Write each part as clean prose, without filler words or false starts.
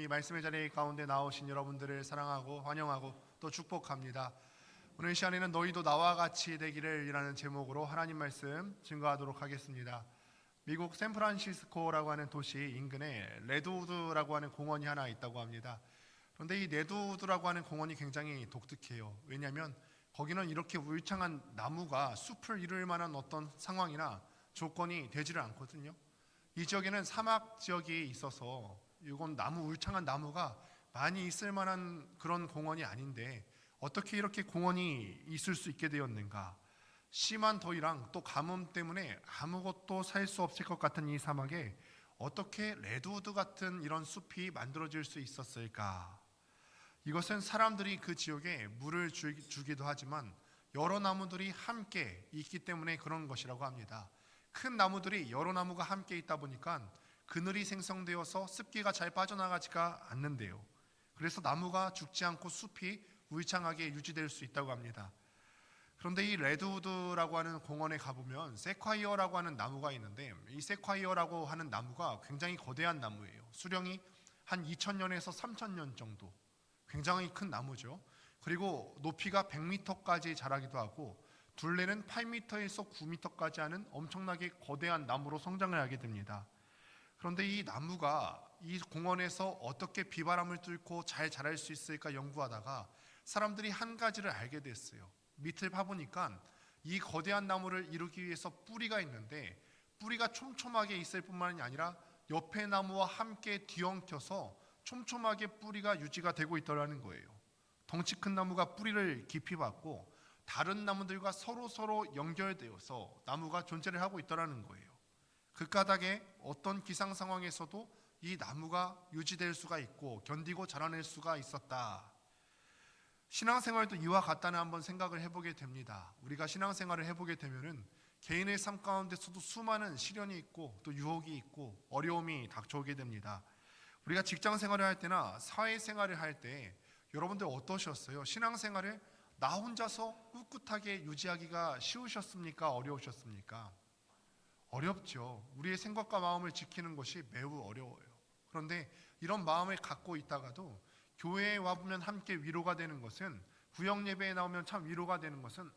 말씀의 자리 가운데 나오신 여러분들을 사랑하고 환영하고 또 축복합니다. 오늘 시간에는 너희도 나와 같이 되기를 이라는 제목으로 하나님 말씀 증거하도록 하겠습니다. 미국 샌프란시스코라고 하는 도시 인근에 레드우드라고 하는 공원이 하나 있다고 합니다. 그런데 이 레드우드라고 하는 공원이 굉장히 독특해요. 왜냐하면 거기는 이렇게 울창한 나무가 숲을 이룰 만한 어떤 상황이나 조건이 되지를 않거든요. 이 지역에는 사막 지역이 있어서 이건 울창한 나무가 많이 있을 만한 그런 공원이 아닌데 어떻게 이렇게 공원이 있을 수 있게 되었는가? 심한 더위랑 또 가뭄 때문에 아무것도 살 수 없을 것 같은 이 사막에 어떻게 레드우드 같은 이런 숲이 만들어질 수 있었을까? 이것은 사람들이 그 지역에 물을 주기도 하지만 여러 나무들이 함께 있기 때문에 그런 것이라고 합니다. 큰 나무들이 여러 나무가 함께 있다 보니까 그늘이 생성되어서 습기가 잘 빠져나가지가 않는데요. 그래서 나무가 죽지 않고 숲이 울창하게 유지될 수 있다고 합니다. 그런데 이 레드우드라고 하는 공원에 가보면 세콰이어라고 하는 나무가 있는데 이 세콰이어라고 하는 나무가 굉장히 거대한 나무예요. 수령이 한 2000년에서 3000년 정도, 굉장히 큰 나무죠. 그리고 높이가 100m까지 자라기도 하고 둘레는 8m에서 9m까지 하는 엄청나게 거대한 나무로 성장을 하게 됩니다. 그런데 이 나무가 이 공원에서 어떻게 비바람을 뚫고 잘 자랄 수 있을까 연구하다가 사람들이 한 가지를 알게 됐어요. 밑을 파보니까 이 거대한 나무를 이루기 위해서 뿌리가 있는데 뿌리가 촘촘하게 있을 뿐만이 아니라 옆에 나무와 함께 뒤엉켜서 촘촘하게 뿌리가 유지가 되고 있더라는 거예요. 덩치 큰 나무가 뿌리를 깊이 받고 다른 나무들과 서로 연결되어서 나무가 존재를 하고 있더라는 거예요. 그 까닭에 어떤 기상 상황에서도 이 나무가 유지될 수가 있고 견디고 자라낼 수가 있었다. 신앙생활도 이와 같다는 한번 생각을 해보게 됩니다. 우리가 신앙생활을 해보게 되면은 개인의 삶 가운데서도 수많은 시련이 있고 또 유혹이 있고 어려움이 닥쳐오게 됩니다. 우리가 직장 생활을 할 때나 사회 생활을 할 때 여러분들 어떠셨어요? 신앙생활을 나 혼자서 꿋꿋하게 유지하기가 쉬우셨습니까? 어려우셨습니까? 어렵죠. 우리의 생각과 마음을 지키는 것이 매우 어려워요. 그런데 이런 마음을 갖고 있다가도 교회에 와보면 함께 위로가 되는 것은, 구역 예배에 나오면 참 위로가 되는 것은,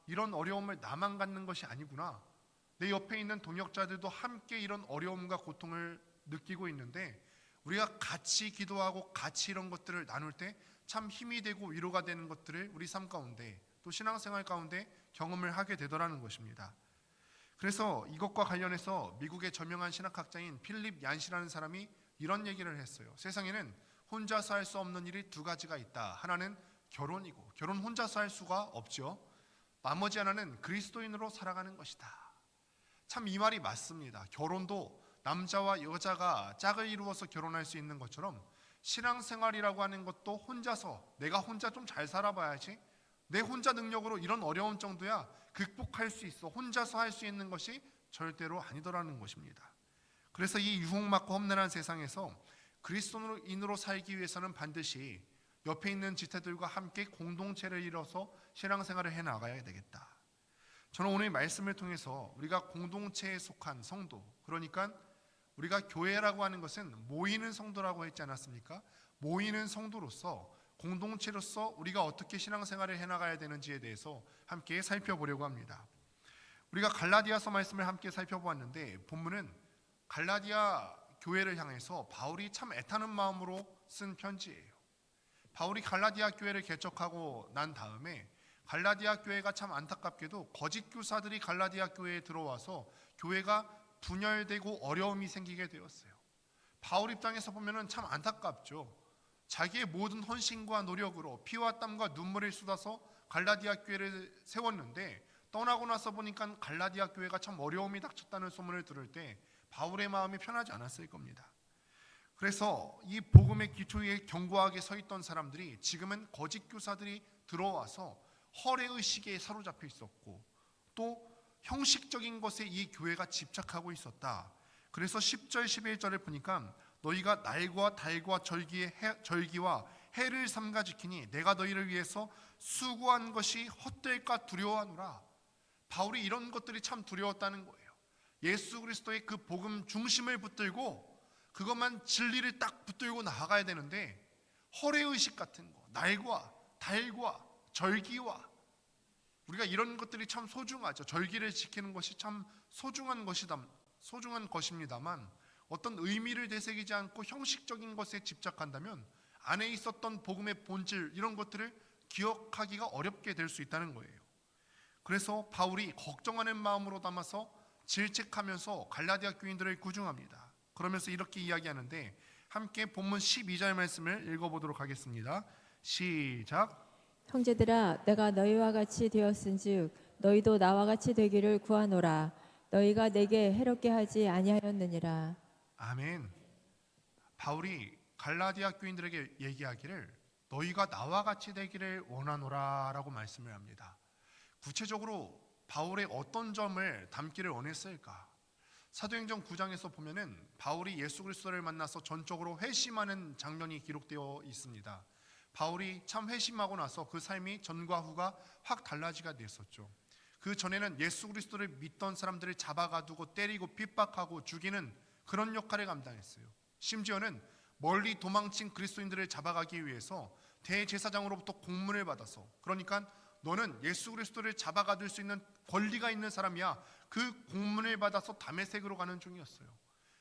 이런 어려움을 나만 갖는 것이 아니구나. 내 옆에 있는 동역자들도 함께 이런 어려움과 고통을 느끼고 있는데 우리가 같이 기도하고 같이 이런 것들을 나눌 때 참 힘이 되고 위로가 되는 것들을 우리 삶 가운데 또 신앙생활 가운데 경험을 하게 되더라는 것입니다. 그래서 이것과 관련해서 미국의 저명한 신학학자인 필립 얀시라는 사람이 이런 얘기를 했어요. 세상에는 혼자서 할 수 없는 일이 두 가지가 있다. 하나는 결혼이고, 결혼 혼자서 할 수가 없죠. 나머지 하나는 그리스도인으로 살아가는 것이다. 참 이 말이 맞습니다. 결혼도 남자와 여자가 짝을 이루어서 결혼할 수 있는 것처럼 신앙생활이라고 하는 것도 혼자서, 내가 혼자 좀 잘 살아봐야지, 내 혼자 능력으로 이런 어려운 정도야 극복할 수 있어, 혼자서 할 수 있는 것이 절대로 아니더라는 것입니다. 그래서 이 유혹맞고 험난한 세상에서 그리스도인으로 살기 위해서는 반드시 옆에 있는 지체들과 함께 공동체를 이뤄서 신앙생활을 해나가야 되겠다. 저는 오늘 말씀을 통해서 우리가 공동체에 속한 성도, 그러니까 우리가 교회라고 하는 것은 모이는 성도라고 했지 않았습니까? 모이는 성도로서, 공동체로서 우리가 어떻게 신앙생활을 해나가야 되는지에 대해서 함께 살펴보려고 합니다. 우리가 갈라디아서 말씀을 함께 살펴보았는데 본문은 갈라디아 교회를 향해서 바울이 참 애타는 마음으로 쓴 편지예요. 바울이 갈라디아 교회를 개척하고 난 다음에 갈라디아 교회가 참 안타깝게도 거짓 교사들이 갈라디아 교회에 들어와서 교회가 분열되고 어려움이 생기게 되었어요. 바울 입장에서 보면 참 안타깝죠. 자기의 모든 헌신과 노력으로 피와 땀과 눈물을 쏟아서 갈라디아 교회를 세웠는데 떠나고 나서 보니까 갈라디아 교회가 참 어려움이 닥쳤다는 소문을 들을 때 바울의 마음이 편하지 않았을 겁니다. 그래서 이 복음의 기초에 견고하게 서 있던 사람들이 지금은 거짓 교사들이 들어와서 허례의식에 사로잡혀 있었고 또 형식적인 것에 이 교회가 집착하고 있었다. 그래서 10절 11절을 보니까 너희가 날과 달과 절기와 해를 삼가 지키니 내가 너희를 위해서 수고한 것이 헛될까 두려워하노라. 바울이 이런 것들이 참 두려웠다는 거예요. 예수 그리스도의 그 복음 중심을 붙들고 그것만 진리를 딱 붙들고 나아가야 되는데 허례의식 같은 거, 날과 달과 절기와 우리가 이런 것들이 참 소중하죠. 절기를 지키는 것이 참 소중한 것입니다만 어떤 의미를 되새기지 않고 형식적인 것에 집착한다면 안에 있었던 복음의 본질 이런 것들을 기억하기가 어렵게 될 수 있다는 거예요. 그래서 바울이 걱정하는 마음으로 담아서 질책하면서 갈라디아 교인들을 구중합니다. 그러면서 이렇게 이야기하는데 함께 본문 12절 말씀을 읽어보도록 하겠습니다. 시작. 형제들아 내가 너희와 같이 되었은즉 너희도 나와 같이 되기를 구하노라. 너희가 내게 해롭게 하지 아니하였느니라. 아멘. 바울이 갈라디아 교인들에게 얘기하기를 너희가 나와 같이 되기를 원하노라 라고 말씀을 합니다. 구체적으로 바울의 어떤 점을 담기를 원했을까? 사도행전 9장에서 보면은 바울이 예수 그리스도를 만나서 전적으로 회심하는 장면이 기록되어 있습니다. 바울이 참 회심하고 나서 그 삶이 전과 후가 확 달라지게 됐었죠. 그 전에는 예수 그리스도를 믿던 사람들을 잡아가두고 때리고 핍박하고 죽이는 그런 역할을 감당했어요. 심지어는 멀리 도망친 그리스도인들을 잡아가기 위해서 대제사장으로부터 공문을 받아서, 그러니까 너는 예수 그리스도를 잡아가둘 수 있는 권리가 있는 사람이야, 그 공문을 받아서 다메섹으로 가는 중이었어요.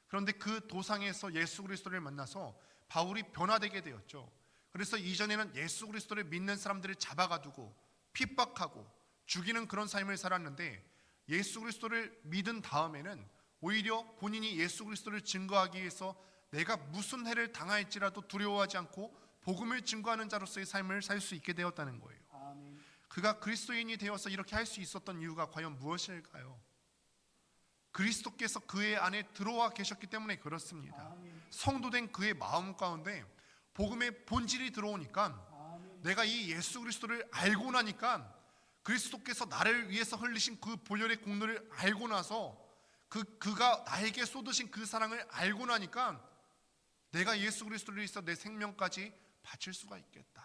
그런데 그 도상에서 예수 그리스도를 만나서 바울이 변화되게 되었죠. 그래서 이전에는 예수 그리스도를 믿는 사람들을 잡아가두고 핍박하고 죽이는 그런 삶을 살았는데 예수 그리스도를 믿은 다음에는 오히려 본인이 예수 그리스도를 증거하기 위해서 내가 무슨 해를 당할지라도 두려워하지 않고 복음을 증거하는 자로서의 삶을 살 수 있게 되었다는 거예요. 아멘. 그가 그리스도인이 되어서 이렇게 할 수 있었던 이유가 과연 무엇일까요? 그리스도께서 그의 안에 들어와 계셨기 때문에 그렇습니다. 아멘. 성도된 그의 마음 가운데 복음의 본질이 들어오니까 아멘. 내가 이 예수 그리스도를 알고 나니까 그리스도께서 나를 위해서 흘리신 그 보혈의 공로를 알고 나서 그가 나에게 쏟으신 그 사랑을 알고 나니까 내가 예수 그리스도를 위해서 내 생명까지 바칠 수가 있겠다.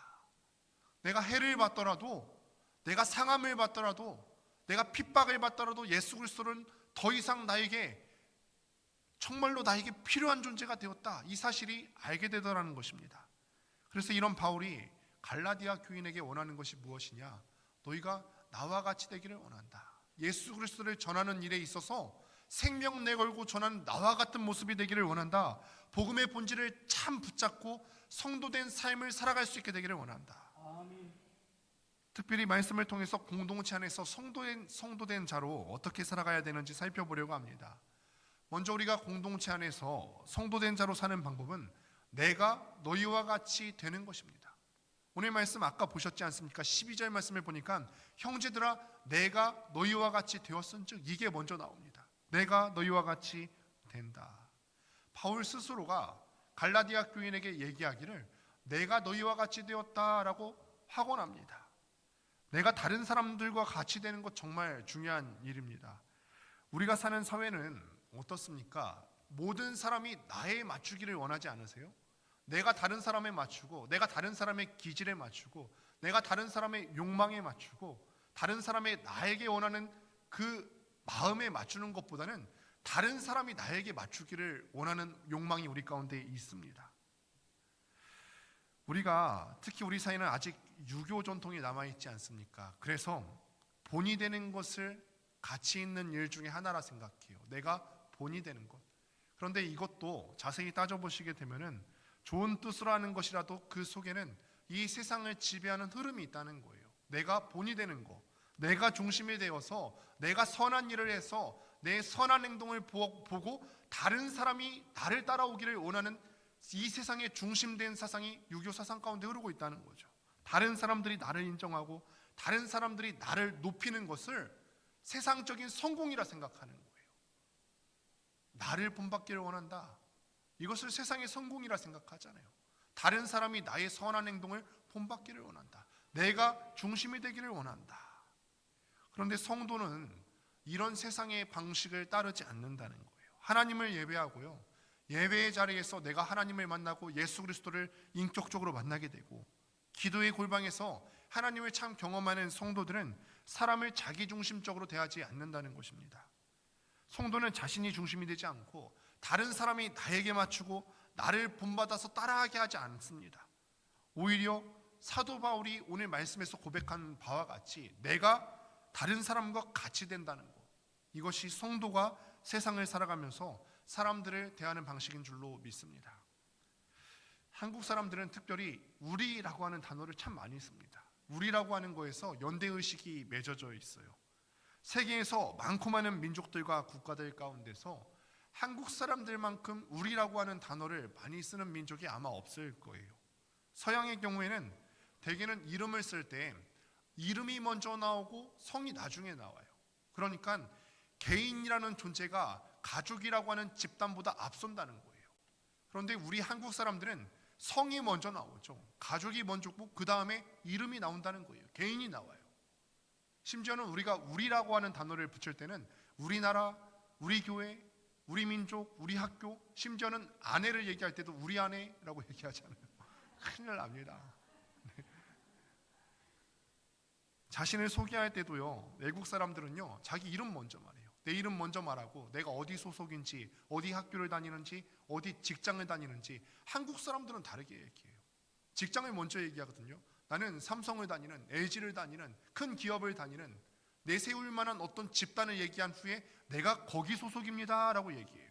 내가 해를 받더라도, 내가 상함을 받더라도, 내가 핍박을 받더라도 예수 그리스도는 더 이상 나에게 정말로 나에게 필요한 존재가 되었다, 이 사실이 알게 되더라는 것입니다. 그래서 이런 바울이 갈라디아 교인에게 원하는 것이 무엇이냐? 너희가 나와 같이 되기를 원한다. 예수 그리스도를 전하는 일에 있어서 생명 내걸고 전하는 나와 같은 모습이 되기를 원한다. 복음의 본질을 참 붙잡고 성도된 삶을 살아갈 수 있게 되기를 원한다. 아멘. 특별히 말씀을 통해서 공동체 안에서 성도된 자로 어떻게 살아가야 되는지 살펴보려고 합니다. 먼저 우리가 공동체 안에서 성도된 자로 사는 방법은 내가 너희와 같이 되는 것입니다. 오늘 말씀 아까 보셨지 않습니까? 12절 말씀을 보니까 형제들아 내가 너희와 같이 되었은즉, 이게 먼저 나옵니다. 내가 너희와 같이 된다. 바울 스스로가 갈라디아 교인에게 얘기하기를 내가 너희와 같이 되었다라고 확언합니다. 내가 다른 사람들과 같이 되는 것 정말 중요한 일입니다. 우리가 사는 사회는 어떻습니까? 모든 사람이 나에 맞추기를 원하지 않으세요? 내가 다른 사람에 맞추고, 내가 다른 사람의 기질에 맞추고, 내가 다른 사람의 욕망에 맞추고, 다른 사람의 나에게 원하는 그 마음에 맞추는 것보다는 다른 사람이 나에게 맞추기를 원하는 욕망이 우리 가운데 있습니다. 우리가 특히 우리 사회는 아직 유교 전통이 남아있지 않습니까? 그래서 본이 되는 것을 가치 있는 일 중에 하나라 생각해요. 내가 본이 되는 것. 그런데 이것도 자세히 따져보시게 되면은 좋은 뜻으로 하는 것이라도 그 속에는 이 세상을 지배하는 흐름이 있다는 거예요. 내가 본이 되는 것, 내가 중심이 되어서 내가 선한 일을 해서 내 선한 행동을 보고 다른 사람이 나를 따라오기를 원하는 이 세상의 중심된 사상이 유교 사상 가운데 흐르고 있다는 거죠. 다른 사람들이 나를 인정하고 다른 사람들이 나를 높이는 것을 세상적인 성공이라 생각하는 거예요. 나를 본받기를 원한다. 이것을 세상의 성공이라 생각하잖아요. 다른 사람이 나의 선한 행동을 본받기를 원한다. 내가 중심이 되기를 원한다. 그런데 성도는 이런 세상의 방식을 따르지 않는다는 거예요. 하나님을 예배하고요, 예배의 자리에서 내가 하나님을 만나고 예수 그리스도를 인격적으로 만나게 되고, 기도의 골방에서 하나님을 참 경험하는 성도들은 사람을 자기중심적으로 대하지 않는다는 것입니다. 성도는 자신이 중심이 되지 않고 다른 사람이 나에게 맞추고 나를 본받아서 따라하게 하지 않습니다. 오히려 사도 바울이 오늘 말씀에서 고백한 바와 같이 내가 다른 사람과 같이 된다는 것, 이것이 성도가 세상을 살아가면서 사람들을 대하는 방식인 줄로 믿습니다. 한국 사람들은 특별히 우리라고 하는 단어를 참 많이 씁니다. 우리라고 하는 거에서 연대의식이 맺어져 있어요. 세계에서 많고 많은 민족들과 국가들 가운데서 한국 사람들만큼 우리라고 하는 단어를 많이 쓰는 민족이 아마 없을 거예요. 서양의 경우에는 대개는 이름을 쓸 때 이름이 먼저 나오고 성이 나중에 나와요. 그러니까 개인이라는 존재가 가족이라고 하는 집단보다 앞선다는 거예요. 그런데 우리 한국 사람들은 성이 먼저 나오죠. 가족이 먼저고 그 다음에 이름이 나온다는 거예요. 개인이 나와요. 심지어는 우리가 우리라고 하는 단어를 붙일 때는 우리나라, 우리 교회, 우리 민족, 우리 학교, 심지어는 아내를 얘기할 때도 우리 아내라고 얘기하잖아요. 큰일 납니다. 네. 자신을 소개할 때도요, 외국 사람들은요 자기 이름 먼저 말해요. 내 이름 먼저 말하고 내가 어디 소속인지, 어디 학교를 다니는지, 어디 직장을 다니는지. 한국 사람들은 다르게 얘기해요. 직장을 먼저 얘기하거든요. 나는 삼성을 다니는, LG를 다니는, 큰 기업을 다니는, 내세울 만한 어떤 집단을 얘기한 후에 내가 거기 소속입니다 라고 얘기해요.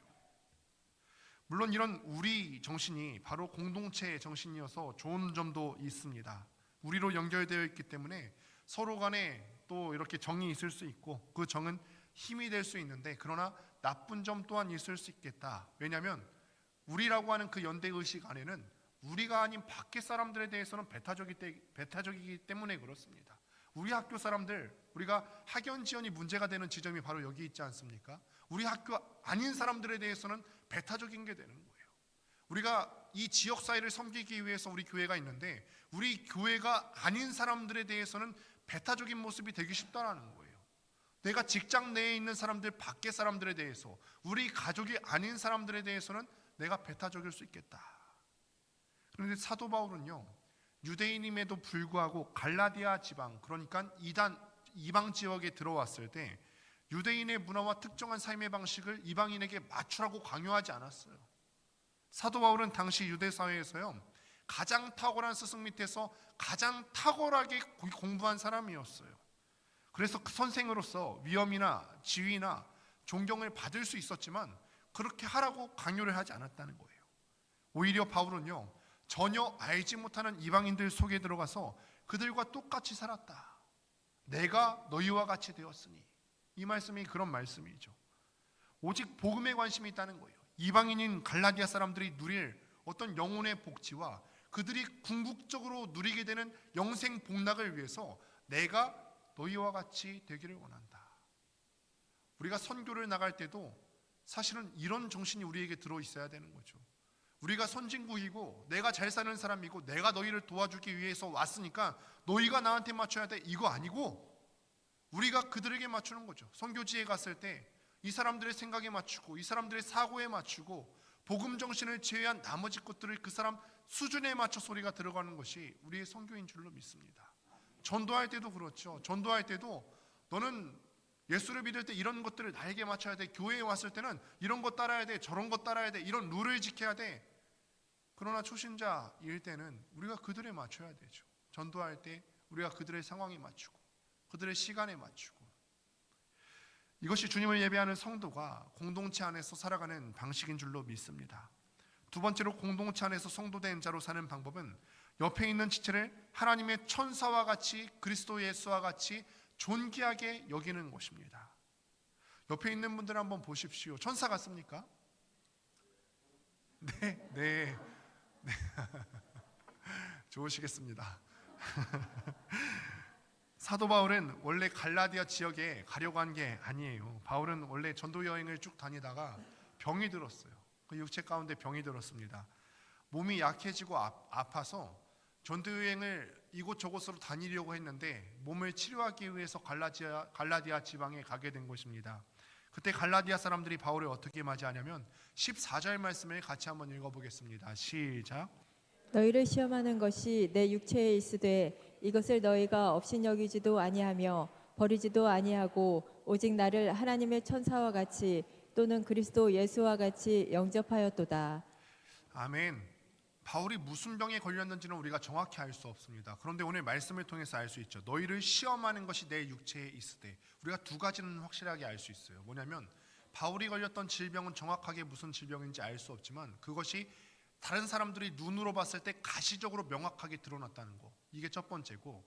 물론 이런 우리 정신이 바로 공동체의 정신이어서 좋은 점도 있습니다. 우리로 연결되어 있기 때문에 서로 간에 또 이렇게 정이 있을 수 있고 그 정은 힘이 될 수 있는데, 그러나 나쁜 점 또한 있을 수 있겠다. 왜냐하면 우리라고 하는 그 연대의식 안에는 우리가 아닌 밖의 사람들에 대해서는 배타적이기 때문에 그렇습니다. 우리 학교 사람들, 우리가 학연 지연이 문제가 되는 지점이 바로 여기 있지 않습니까? 우리 학교 아닌 사람들에 대해서는 배타적인 게 되는 거예요. 우리가 이 지역 사회를 섬기기 위해서 우리 교회가 있는데 우리 교회가 아닌 사람들에 대해서는 배타적인 모습이 되기 쉽다라는 거예요. 내가 직장 내에 있는 사람들, 밖의 사람들에 대해서, 우리 가족이 아닌 사람들에 대해서는 내가 배타적일 수 있겠다. 그런데 사도 바울은요, 유대인임에도 불구하고 갈라디아 지방, 그러니까 이방 지역에 들어왔을 때 유대인의 문화와 특정한 삶의 방식을 이방인에게 맞추라고 강요하지 않았어요. 사도 바울은 당시 유대 사회에서요, 가장 탁월한 스승 밑에서 가장 탁월하게 공부한 사람이었어요. 그래서 그 선생으로서 위엄이나 지위나 존경을 받을 수 있었지만 그렇게 하라고 강요를 하지 않았다는 거예요. 오히려 바울은요, 전혀 알지 못하는 이방인들 속에 들어가서 그들과 똑같이 살았다. 내가 너희와 같이 되었으니. 이 말씀이 그런 말씀이죠. 오직 복음에 관심이 있다는 거예요. 이방인인 갈라디아 사람들이 누릴 어떤 영혼의 복지와 그들이 궁극적으로 누리게 되는 영생 복락을 위해서 내가 너희와 같이 되기를 원한다. 우리가 선교를 나갈 때도 사실은 이런 정신이 우리에게 들어있어야 되는 거죠. 우리가 선진국이고 내가 잘 사는 사람이고 내가 너희를 도와주기 위해서 왔으니까 너희가 나한테 맞춰야 돼, 이거 아니고 우리가 그들에게 맞추는 거죠. 선교지에 갔을 때 이 사람들의 생각에 맞추고 이 사람들의 사고에 맞추고 복음 정신을 제외한 나머지 것들을 그 사람 수준에 맞춰서 우리가 들어가는 것이 우리의 선교인 줄로 믿습니다. 전도할 때도 그렇죠. 전도할 때도 너는 예수를 믿을 때 이런 것들을 나에게 맞춰야 돼, 교회에 왔을 때는 이런 거 따라야 돼, 저런 거 따라야 돼, 이런 룰을 지켜야 돼. 그러나 초신자일 때는 우리가 그들에 맞춰야 되죠. 전도할 때 우리가 그들의 상황에 맞추고 그들의 시간에 맞추고. 이것이 주님을 예배하는 성도가 공동체 안에서 살아가는 방식인 줄로 믿습니다. 두 번째로 공동체 안에서 성도된 자로 사는 방법은 옆에 있는 지체를 하나님의 천사와 같이, 그리스도 예수와 같이 존귀하게 여기는 것입니다. 옆에 있는 분들 한번 보십시오. 천사 같습니까? 네. 좋으시겠습니다. 사도 바울은 원래 갈라디아 지역에 가려고 한 게 아니에요. 바울은 원래 전도 여행을 쭉 다니다가 병이 들었어요. 그 육체 가운데 병이 들었습니다. 몸이 약해지고 아파서 전도 여행을 이곳저곳으로 다니려고 했는데 몸을 치료하기 위해서 갈라디아 지방에 가게 된 것입니다. 그때 갈라디아 사람들이 바울을 어떻게 맞이하냐면 14절 말씀을 같이 한번 읽어보겠습니다. 시작. 너희를 시험하는 것이 내 육체에 있으되 이것을 너희가 업신여기지도 아니하며 버리지도 아니하고 오직 나를 하나님의 천사와 같이 또는 그리스도 예수와 같이 영접하였도다. 아멘. 바울이 무슨 병에 걸렸는지는 우리가 정확히 알 수 없습니다. 그런데 오늘 말씀을 통해서 알 수 있죠. 너희를 시험하는 것이 내 육체에 있으되. 우리가 두 가지는 확실하게 알 수 있어요. 뭐냐면 바울이 걸렸던 질병은 정확하게 무슨 질병인지 알 수 없지만 그것이 다른 사람들이 눈으로 봤을 때 가시적으로 명확하게 드러났다는 거. 이게 첫 번째고,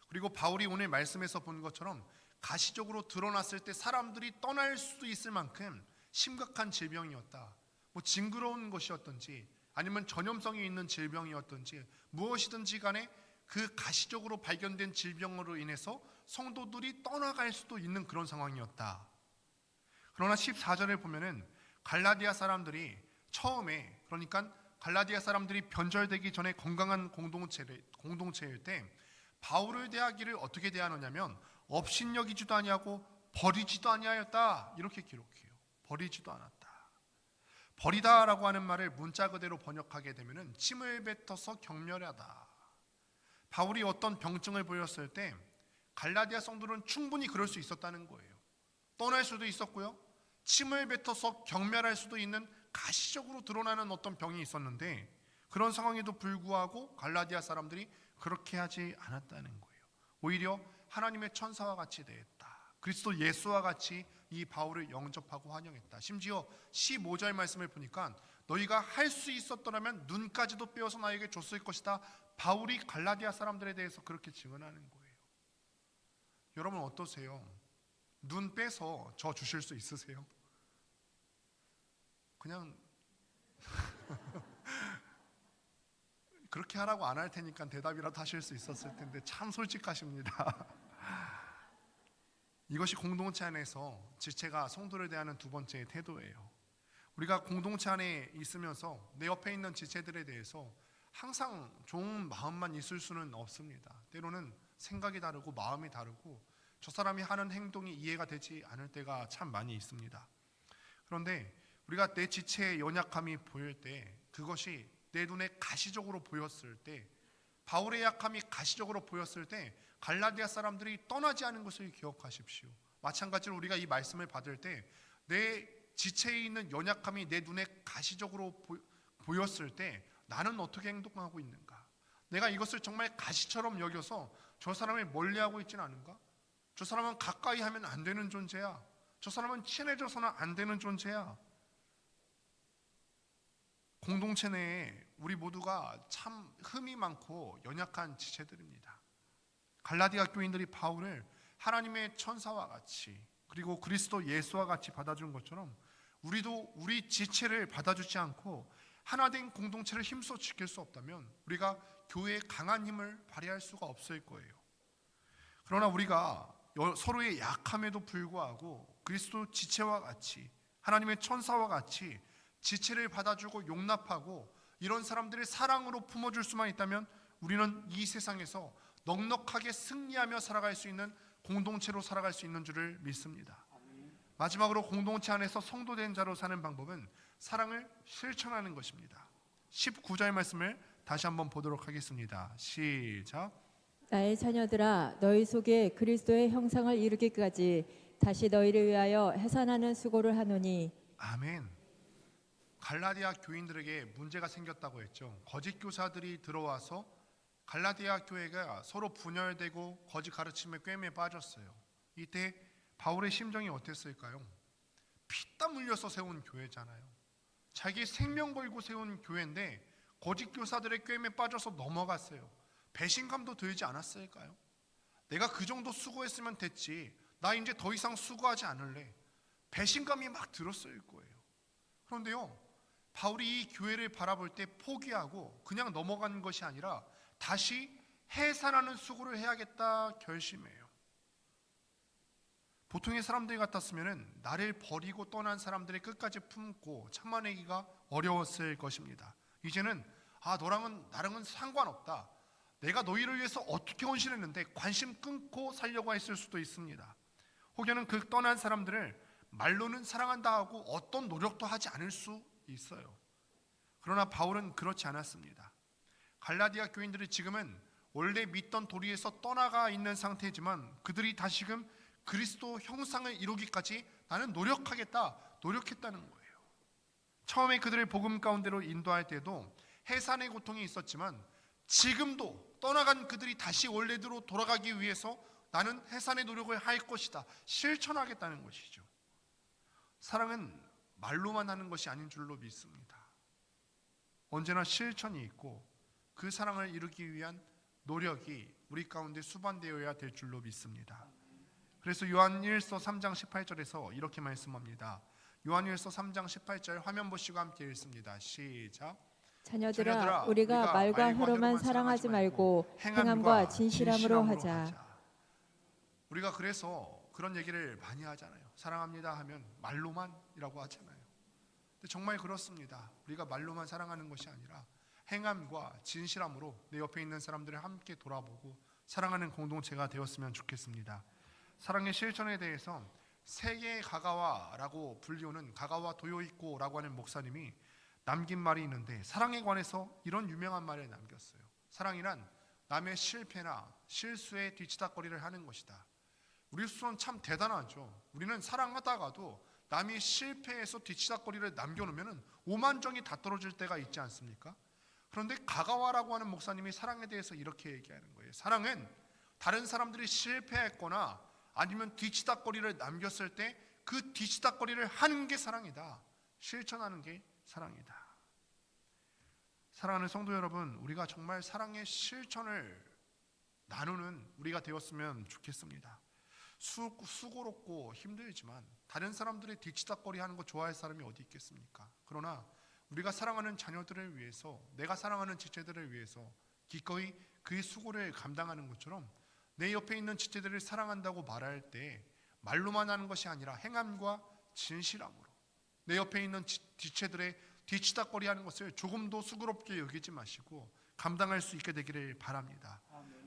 그리고 바울이 오늘 말씀에서 본 것처럼 가시적으로 드러났을 때 사람들이 떠날 수도 있을 만큼 심각한 질병이었다. 뭐 징그러운 것이었던지 아니면 전염성이 있는 질병이었던지 무엇이든지 간에 그 가시적으로 발견된 질병으로 인해서 성도들이 떠나갈 수도 있는 그런 상황이었다. 그러나 14절을 보면은 갈라디아 사람들이 처음에, 그러니까 갈라디아 사람들이 변절되기 전에 건강한 공동체일 때 바울을 대하기를 어떻게 대하느냐면 업신여기지도 아니하고 버리지도 아니하였다, 이렇게 기록해요. 버리지도 않았다. 버리다라고 하는 말을 문자 그대로 번역하게 되면은 침을 뱉어서 경멸하다. 바울이 어떤 병증을 보였을 때 갈라디아 성도는 충분히 그럴 수 있었다는 거예요. 떠날 수도 있었고요, 침을 뱉어서 경멸할 수도 있는 가시적으로 드러나는 어떤 병이 있었는데 그런 상황에도 불구하고 갈라디아 사람들이 그렇게 하지 않았다는 거예요. 오히려 하나님의 천사와 같이 대했다. 그리스도 예수와 같이 이 바울을 영접하고 환영했다. 심지어 15절 말씀을 보니까 너희가 할 수 있었더라면 눈까지도 빼어서 나에게 줬을 것이다. 바울이 갈라디아 사람들에 대해서 그렇게 증언하는 거예요. 여러분 어떠세요? 눈 빼서 저 주실 수 있으세요? 그냥 그렇게 하라고 안 할 테니까 대답이라도 하실 수 있었을 텐데 참 솔직하십니다. 이것이 공동체 안에서 지체가 성도를 대하는 두 번째 태도예요. 우리가 공동체 안에 있으면서 내 옆에 있는 지체들에 대해서 항상 좋은 마음만 있을 수는 없습니다. 때로는 생각이 다르고 마음이 다르고 저 사람이 하는 행동이 이해가 되지 않을 때가 참 많이 있습니다. 그런데 우리가 내 지체의 연약함이 보일 때, 그것이 내 눈에 가시적으로 보였을 때, 바울의 약함이 가시적으로 보였을 때 갈라디아 사람들이 떠나지 않은 것을 기억하십시오. 마찬가지로 우리가 이 말씀을 받을 때 내 지체에 있는 연약함이 내 눈에 가시적으로 보였을 때 나는 어떻게 행동하고 있는가? 내가 이것을 정말 가시처럼 여겨서 저 사람을 멀리하고 있지는 않은가? 저 사람은 가까이 하면 안 되는 존재야. 저 사람은 친해져서는 안 되는 존재야. 공동체 내에 우리 모두가 참 흠이 많고 연약한 지체들입니다. 갈라디아 교인들이 바울을 하나님의 천사와 같이, 그리고 그리스도 예수와 같이 받아준 것처럼 우리도 우리 지체를 받아주지 않고 하나된 공동체를 힘써 지킬 수 없다면 우리가 교회의 강한 힘을 발휘할 수가 없을 거예요. 그러나 우리가 서로의 약함에도 불구하고 그리스도 지체와 같이, 하나님의 천사와 같이 지체를 받아주고 용납하고 이런 사람들을 사랑으로 품어줄 수만 있다면 우리는 이 세상에서 넉넉하게 승리하며 살아갈 수 있는 공동체로 살아갈 수 있는 줄을 믿습니다. 마지막으로 공동체 안에서 성도된 자로 사는 방법은 사랑을 실천하는 것입니다. 19절 말씀을 다시 한번 보도록 하겠습니다. 시작. 나의 자녀들아, 너희 속에 그리스도의 형상을 이루기까지 다시 너희를 위하여 해산하는 수고를 하노니. 아멘. 갈라디아 교인들에게 문제가 생겼다고 했죠. 거짓 교사들이 들어와서 갈라디아 교회가 서로 분열되고 거짓 가르침에 꿰매 빠졌어요. 이때 바울의 심정이 어땠을까요? 피땀 흘려서 세운 교회잖아요. 자기 생명 걸고 세운 교회인데 거짓 교사들의 꿰매 빠져서 넘어갔어요. 배신감도 들지 않았을까요? 내가 그 정도 수고했으면 됐지, 나 이제 더 이상 수고하지 않을래, 배신감이 막 들었을 거예요. 그런데요, 바울이 이 교회를 바라볼 때 포기하고 그냥 넘어간 것이 아니라 다시 해산하는 수고를 해야겠다 결심해요. 보통의 사람들 같았으면 나를 버리고 떠난 사람들의 끝까지 품고 참아내기가 어려웠을 것입니다. 이제는 나랑은 상관없다, 내가 너희를 위해서 어떻게 헌신했는데 관심 끊고 살려고 했을 수도 있습니다. 혹여는 그 떠난 사람들을 말로는 사랑한다 하고 어떤 노력도 하지 않을 수 있어요. 그러나 바울은 그렇지 않았습니다. 갈라디아 교인들이 지금은 원래 믿던 도리에서 떠나가 있는 상태지만 그들이 다시금 그리스도 형상을 이루기까지 나는 노력하겠다, 노력했다는 거예요. 처음에 그들을 복음 가운데로 인도할 때도 해산의 고통이 있었지만 지금도 떠나간 그들이 다시 원래대로 돌아가기 위해서 나는 해산의 노력을 할 것이다, 실천하겠다는 것이죠. 사랑은 말로만 하는 것이 아닌 줄로 믿습니다. 언제나 실천이 있고 그 사랑을 이루기 위한 노력이 우리 가운데 수반되어야 될 줄로 믿습니다. 그래서 요한일서 3장 18절에서 이렇게 말씀합니다. 요한일서 3장 18절 화면 보시고 함께 읽습니다. 시작. 자녀들아, 우리가 말과 혀로만 사랑하지 말고 행함과 진실함으로 하자. 우리가 그래서 그런 얘기를 많이 하잖아요. 사랑합니다 하면 말로만이라고 하잖아요. 근데 정말 그렇습니다. 우리가 말로만 사랑하는 것이 아니라 행함과 진실함으로 내 옆에 있는 사람들을 함께 돌아보고 사랑하는 공동체가 되었으면 좋겠습니다. 사랑의 실천에 대해서 세계의 가가와라고 불리우는 가가와 도요이코라고 하는 목사님이 남긴 말이 있는데 사랑에 관해서 이런 유명한 말을 남겼어요. 사랑이란 남의 실패나 실수에 뒤치다거리를 하는 것이다. 우리 수는 참 대단하죠. 우리는 사랑하다가도 남이 실패해서 뒤치다거리를 남겨놓으면 오만정이 다 떨어질 때가 있지 않습니까? 그런데 가가와라고 하는 목사님이 사랑에 대해서 이렇게 얘기하는 거예요. 사랑은 다른 사람들이 실패했거나 아니면 뒤치다거리를 남겼을 때 그 뒤치다거리를 하는 게 사랑이다. 실천하는 게 사랑이다. 사랑하는 성도 여러분, 우리가 정말 사랑의 실천을 나누는 우리가 되었으면 좋겠습니다. 수고롭고 힘들지만 다른 사람들의 뒤치다거리 하는 거 좋아할 사람이 어디 있겠습니까? 그러나 우리가 사랑하는 자녀들을 위해서, 내가 사랑하는 지체들을 위해서 기꺼이 그의 수고를 감당하는 것처럼 내 옆에 있는 지체들을 사랑한다고 말할 때 말로만 하는 것이 아니라 행함과 진실함으로 내 옆에 있는 지체들의 뒤치다거리 하는 것을 조금도 수고롭게 여기지 마시고 감당할 수 있게 되기를 바랍니다.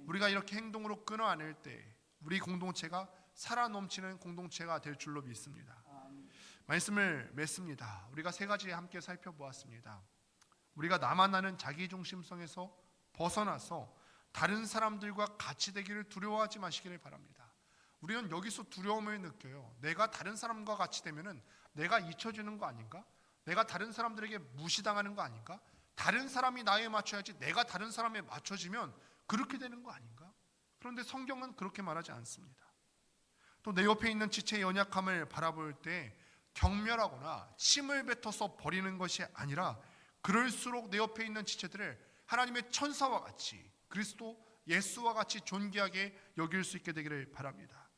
우리가 이렇게 행동으로 끊어안을 때 우리 공동체가 살아 넘치는 공동체가 될 줄로 믿습니다. 말씀을 맺습니다. 우리가 세 가지 함께 살펴보았습니다. 우리가 나만 아는 자기중심성에서 벗어나서 다른 사람들과 같이 되기를 두려워하지 마시기를 바랍니다. 우리는 여기서 두려움을 느껴요. 내가 다른 사람과 같이 되면은 내가 잊혀지는 거 아닌가? 내가 다른 사람들에게 무시당하는 거 아닌가? 다른 사람이 나에 맞춰야지 내가 다른 사람에 맞춰지면 그렇게 되는 거 아닌가? 그런데 성경은 그렇게 말하지 않습니다. 또 내 옆에 있는 지체의 연약함을 바라볼 때 경멸하거나 침을 뱉어서 버리는 것이 아니라 그럴수록 내 옆에 있는 지체들을 하나님의 천사와 같이 그리스도 예수와 같이 존귀하게 여길 수 있게 되기를 바랍니다.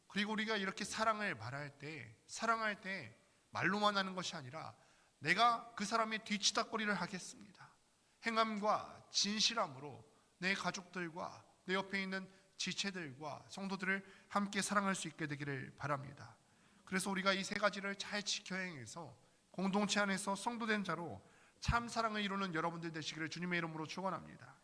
그리고 우리가 이렇게 사랑을 말할 때, 사랑할 때 말로만 하는 것이 아니라 내가 그 사람의 뒤치다거리를 하겠습니다. 행함과 진실함으로 내 가족들과 내 옆에 있는 지체들과 성도들을 함께 사랑할 수 있게 되기를 바랍니다. 그래서 우리가 이 세 가지를 잘 지켜 행해서 공동체 안에서 성도된 자로 참 사랑을 이루는 여러분들 되시기를 주님의 이름으로 축원합니다.